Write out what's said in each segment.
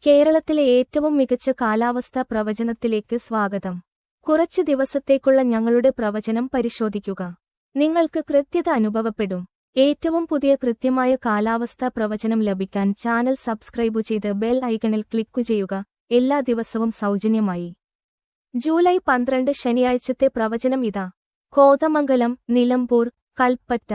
കേരളത്തിലെ ഏറ്റവും മികച്ച കാലാവസ്ഥാ പ്രവചനത്തിലേക്ക് സ്വാഗതം. കുറച്ച് ദിവസത്തേക്കുള്ള ഞങ്ങളുടെ പ്രവചനം പരിശോധിക്കുക. നിങ്ങൾക്ക് കൃത്യത അനുഭവപ്പെടും. ഏറ്റവും പുതിയ കൃത്യമായ കാലാവസ്ഥാ പ്രവചനം ലഭിക്കാൻ ചാനൽ സബ്സ്ക്രൈബ് ചെയ്ത് ബെൽ ഐക്കണിൽ ക്ലിക്കു ചെയ്യുക. എല്ലാ ദിവസവും സൗജന്യമായി. ജൂലൈ 12 ശനിയാഴ്ചത്തെ പ്രവചനം ഇതാ. കോതമംഗലം, നിലമ്പൂർ, കൽപ്പറ്റ,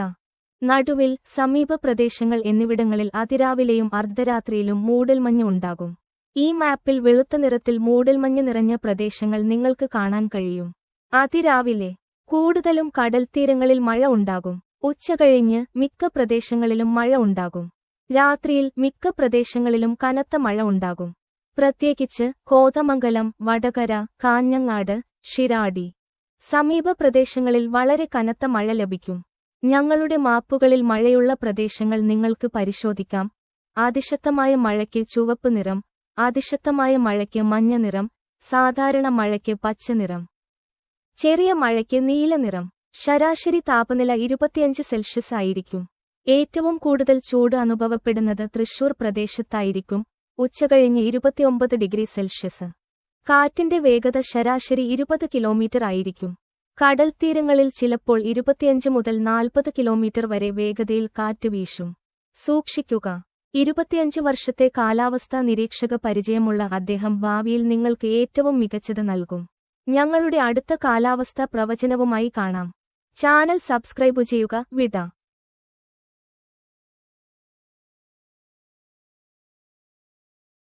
നടുവിൽ, സമീപ പ്രദേശങ്ങൾ എന്നിവിടങ്ങളിൽ അതിരാവിലെയും അർദ്ധരാത്രിയിലും മൂടൽമഞ്ഞ് ഉണ്ടാകും. ഈ മാപ്പിൽ വെളുത്ത നിറത്തിൽ മൂടൽമഞ്ഞ് നിറഞ്ഞ പ്രദേശങ്ങൾ നിങ്ങൾക്ക് കാണാൻ കഴിയും. അതിരാവിലെ കൂടുതലും കടൽത്തീരങ്ങളിൽ മഴ ഉണ്ടാകും. ഉച്ചകഴിഞ്ഞ് മിക്ക പ്രദേശങ്ങളിലും മഴ ഉണ്ടാകും. രാത്രിയിൽ മിക്ക പ്രദേശങ്ങളിലും കനത്ത മഴ ഉണ്ടാകും. പ്രത്യേകിച്ച് കോതമംഗലം, വടകര, കാഞ്ഞങ്ങാട്, ഷിരാടി സമീപ പ്രദേശങ്ങളിൽ വളരെ കനത്ത മഴ ലഭിക്കും. ഞങ്ങളുടെ മാപ്പുകളിൽ മഴയുള്ള പ്രദേശങ്ങൾ നിങ്ങൾക്ക് പരിശോധിക്കാം. അതിശക്തമായ മഴയ്ക്ക് ചുവപ്പ് നിറം, അതിശക്തമായ മഴയ്ക്ക് മഞ്ഞ നിറം, സാധാരണ മഴയ്ക്ക് പച്ച നിറം, ചെറിയ മഴയ്ക്ക് നീല നിറം. ശരാശരി താപനില 25 സെൽഷ്യസ് ആയിരിക്കും. ഏറ്റവും കൂടുതൽ ചൂട് അനുഭവപ്പെടുന്നത് തൃശൂർ പ്രദേശത്തായിരിക്കും. ഉച്ചകഴിഞ്ഞ് 29 ഡിഗ്രി സെൽഷ്യസ്. കാറ്റിന്റെ വേഗത ശരാശരി 20 കിലോമീറ്റർ ആയിരിക്കും. കടൽത്തീരങ്ങളിൽ ചിലപ്പോൾ 25 മുതൽ 40 കിലോമീറ്റർ വരെ വേഗതയിൽ കാറ്റ് വീശും. സൂക്ഷിക്കുക. 25 വർഷത്തെ കാലാവസ്ഥാ നിരീക്ഷക പരിചയമുള്ള അദ്ദേഹം ഭാവിയിൽ നിങ്ങൾക്ക് ഏറ്റവും മികച്ചത് നൽകും. ഞങ്ങളുടെ അടുത്ത കാലാവസ്ഥാ പ്രവചനവുമായി കാണാം. ചാനൽ സബ്സ്ക്രൈബ് ചെയ്യുക. വിട.